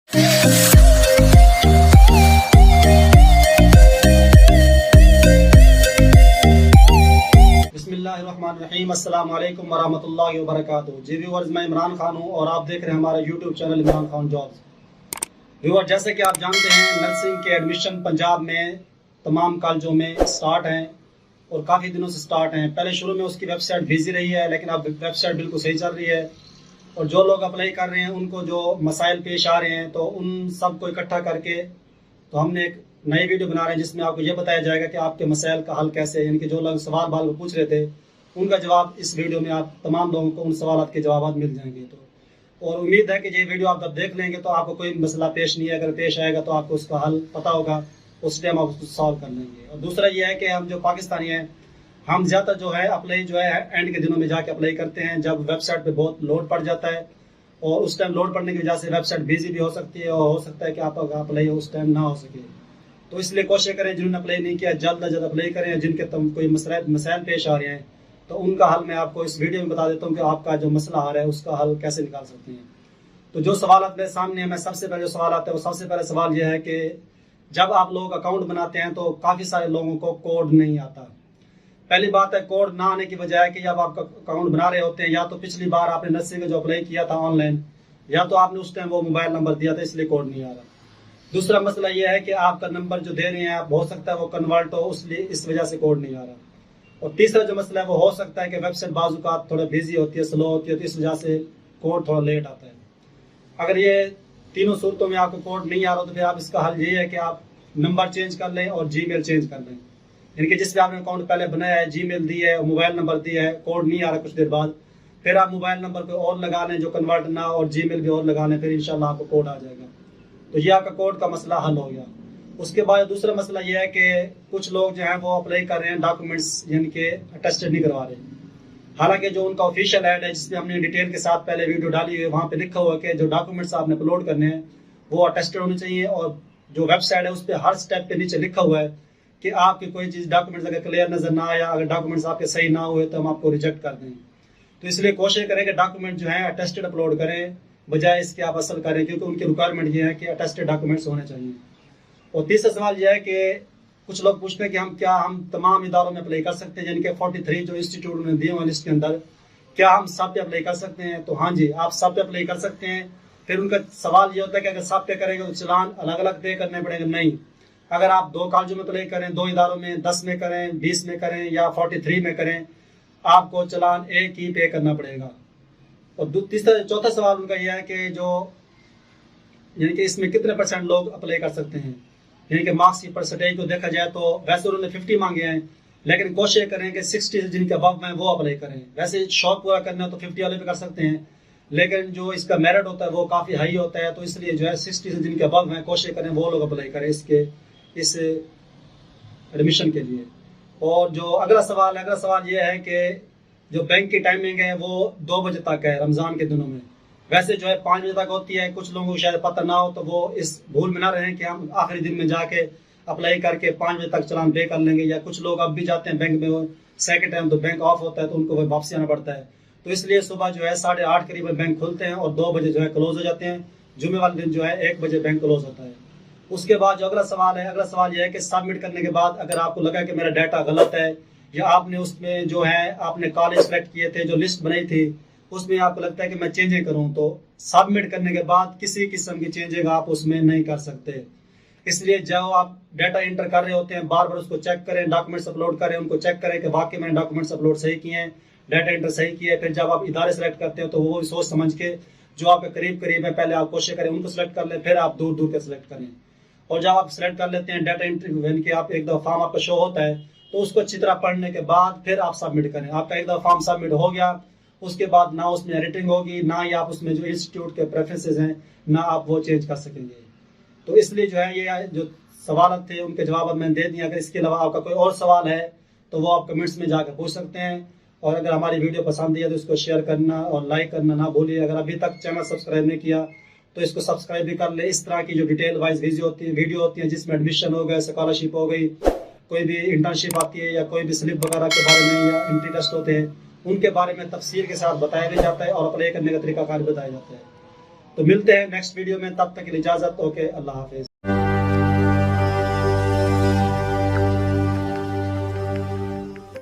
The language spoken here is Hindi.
बिस्मिल्लाहिर्रहमानिर्रहीम, अस्सलाम वालेकुम वरहमतुल्लाहि वबरकातुहू। जी व्यूअर्स, मैं इमरान खान हूँ और आप देख रहे हैं हमारा YouTube channel Imran Khan jobs. Viewer, जैसे कि आप जानते हैं, नर्सिंग के एडमिशन पंजाब में तमाम कॉलेजों में स्टार्ट हैं और काफ़ी दिनों से स्टार्ट हैं। पहले शुरू में उसकी वेबसाइट बिजी रही है, लेकिन अब वेबसाइट बिल्कुल सही चल रही है और जो लोग अप्लाई कर रहे हैं उनको जो मसाइल पेश आ रहे हैं तो उन सब को इकट्ठा करके तो हमने एक नई वीडियो बना रहे हैं जिसमें आपको ये बताया जाएगा कि आपके मसाइल का हल कैसे है। यानी कि जो लोग सवाल बाल पूछ रहे थे उनका जवाब इस वीडियो में आप तमाम लोगों को उन सवाल के जवाब मिल जाएंगे। तो और उम्मीद है कि ये वीडियो आप जब देख लेंगे तो आपको कोई मसला पेश नहीं है, अगर पेश आएगा तो आपको उसका हल पता होगा, उस टाइम आप उसको सॉल्व कर लेंगे। और दूसरा ये है कि हम जो पाकिस्तानी हैं, हम ज़्यादा जो है अप्लाई जो है एंड के दिनों में जाके अप्लाई करते हैं, जब वेबसाइट पे बहुत लोड पड़ जाता है और उस टाइम लोड पड़ने की वजह से वेबसाइट बिजी भी हो सकती है और हो सकता है कि आपका अप्लाई उस टाइम ना हो सके। तो इसलिए कोशिश करें जिन्होंने अप्लाई नहीं किया जल्द अज जल्द अप्लाई करें। जिनके कोई मसाइल पेश आ रहे हैं तो उनका हल मैं आपको इस वीडियो में बता देता हूँ कि आपका जो मसला आ रहा है उसका हल कैसे निकाल सकते हैं। तो जो सवाल मेरे सामने है, मैं सबसे पहले जो सवाल आता है वो सबसे पहले सवाल यह है कि जब आप लोग अकाउंट बनाते हैं तो काफ़ी सारे लोगों को कोड नहीं आता। पहली बात है, कोड ना आने की वजह है कि जब आप अकाउंट बना रहे होते हैं या तो पिछली बार आपने नर्सिंग में जो अप्लाई किया था ऑनलाइन, या तो आपने उस टाइम वो मोबाइल नंबर दिया था इसलिए कोड नहीं आ रहा। दूसरा मसला यह है कि आपका नंबर जो दे रहे हैं आप हो सकता है वो कन्वर्ट हो, इसलिए इस वजह से कोड नहीं आ रहा। और तीसरा जो मसला है वो हो सकता है कि वेबसाइट बाजू का थोड़ा बिजी होती है, स्लो होती है, तो इस वजह से कोड थोड़ा लेट आता है। अगर ये तीनों सूरतों में आपको कोड नहीं आ रहा तो फिर आप इसका हल ये है कि आप नंबर चेंज कर लें और जीमेल चेंज कर लें। यानी कि जिस पे आपने अकाउंट पहले बनाया है, जीमेल दी है, मोबाइल नंबर दिया है, कोड नहीं आ रहा कुछ देर बाद, फिर आप मोबाइल नंबर पे और लगा लें जो कन्वर्ट ना और जीमेल भी और लगा लें, फिर इंशाल्लाह आपको कोड आ जाएगा। तो ये आपका कोड का मसला हल हो गया। उसके बाद दूसरा मसला ये है कि कुछ लोग जो है वो अप्लाई कर रहे हैं डॉक्यूमेंट्स यानी कि अटेस्टेड नहीं करवा रहे। हालांकि जो उनका ऑफिशियल ऐड है जिसमें हमने डिटेल के साथ पहले वीडियो डाली है, वहाँ पे लिखा हुआ है कि जो डॉक्यूमेंट्स आपने अपलोड करने हैं वो अटेस्टेड होने चाहिए। और जो वेबसाइट है उस पर हर स्टेप पे नीचे लिखा हुआ है कि आपकी कोई चीज़ डॉक्यूमेंट्स अगर क्लियर नजर ना आया, अगर डॉक्यूमेंट्स आपके सही ना हुए तो हम आपको रिजेक्ट कर दें। तो इसलिए कोशिश करें कि डॉक्यूमेंट जो है अटेस्टेड अपलोड करें, बजाय इसके आप असल करें, क्योंकि उनकी रिक्वायरमेंट ये है कि अटेस्टेड डॉक्यूमेंट्स होने चाहिए। और तीसरा सवाल यह है कि कुछ लोग पूछते हैं कि हम तमाम इदारों में अप्लाई कर सकते हैं, यानी कि 43 जो इंस्टीट्यूट उन्होंने दिए हुए लिस्ट के अंदर, क्या हम सब पे अप्लाई कर सकते हैं? तो हाँ जी, आप सब पे अप्लाई कर सकते हैं। फिर उनका सवाल ये होता है कि अगर सब पे करेंगे तो चलान अलग अलग पे करने पड़ेंगे। नहीं, अगर आप 2 कॉलेजों में अप्लाई करें, 2 इदारों में, 10 में करें, 20 में करें या 43 में करें, आपको चलान एक ही पे करना पड़ेगा। और चौथा सवाल उनका यह है कि जो यानी कि इसमें कितने % लोग अप्लाई कर सकते हैं, यानी कि मार्क्स की परसेंटेज को देखा जाए तो वैसे उन्होंने 50 मांगे हैं, लेकिन कोशिश करें कि 60 से जिनके अबव में वो अप्लाई करें। वैसे शौक पूरा करना है तो 50 वाले पे कर सकते हैं, लेकिन जो इसका मेरिट होता है वो काफ़ी हाई होता है, तो इसलिए जो है 60 से जिनके अबव में कोशिश करें वो लोग अप्लाई करें इस एडमिशन के लिए। और जो अगला सवाल ये है कि जो बैंक की टाइमिंग है वो 2 बजे तक है रमज़ान के दिनों में। वैसे जो है 5 बजे तक होती है। कुछ लोगों को शायद पता ना हो तो वो इस भूल में ना रहें कि हम आखिरी दिन में जाके अप्लाई करके 5 बजे तक चलान पे कर लेंगे। या कुछ लोग अब भी जाते हैं बैंक में, वो सेकंड टाइम तो बैंक ऑफ होता है तो उनको वापसी आना पड़ता है। तो इसलिए सुबह जो है 8:30 करीब बैंक खुलते हैं और 2 बजे जो है क्लोज हो जाते हैं। जुमे वाले दिन जो है 1 बजे बैंक क्लोज होता है। उसके बाद जो अगला सवाल यह है कि सबमिट करने के बाद अगर आपको लगा कि मेरा डाटा गलत है या आपने उसमें जो है आपने कॉलेज सेलेक्ट किए थे, जो लिस्ट बनाई थी, उसमें आपको लगता है कि मैं चेंजें करूं, तो सबमिट करने के बाद किसी किस्म की चेंजिंग आप उसमें नहीं कर सकते। इसलिए जब आप डाटा इंटर कर रहे होते हैं बार बार उसको चेक करें, डॉक्यूमेंट्स अपलोड करें, उनको चेक करें कि वाकई मैंने डॉक्यूमेंट्स अपलोड सही किए हैं, डाटा इंटर सही किया है। फिर जब आप इदारे सेलेक्ट करते हैं तो वो सोच समझ के जो आपके करीब है पहले आप कोशिश करें उनको सेलेक्ट कर लें, फिर आप दूर दूर के सिलेक्ट करें। और जब आप सिलेक्ट कर लेते हैं डाटा इंट्री यानी कि आप एक दफ़ा फॉर्म आपका शो होता है तो उसको अच्छी तरह पढ़ने के बाद फिर आप सबमिट करें। आपका एक दफ़ा फॉर्म सबमिट हो गया, उसके बाद ना उसमें एडिटिंग होगी, ना ही आप उसमें जो इंस्टीट्यूट के प्रेफरेंसेस हैं ना आप वो चेंज कर सकेंगे। तो इसलिए जो है ये जो सवाल थे उनके जवाब मैंने दे दिए। अगर इसके अलावा आपका कोई और सवाल है तो वो आप कमेंट्स में जाकर पूछ सकते हैं। और अगर हमारी वीडियो पसंद आई है तो इसको शेयर करना और लाइक करना ना भूलिए। अगर अभी तक चैनल सब्सक्राइब नहीं किया तो इसको सब्सक्राइब भी कर ले। इस तरह की जो डिटेल वाइज वीडियो होती है जिसमें एडमिशन हो गया, स्कॉलरशिप हो गई, कोई भी इंटर्नशिप आती है या कोई भी स्लिप वगैरह के बारे में या एंट्री टेस्ट होते हैं उनके बारे में तफसील के साथ बताया भी जाता है और अप्लाई करने का तरीकाकार बताया जाता है। तो मिलते हैं नेक्स्ट वीडियो में, तब तक के लिए इजाज़त। ओके, अल्लाह हाफिज़।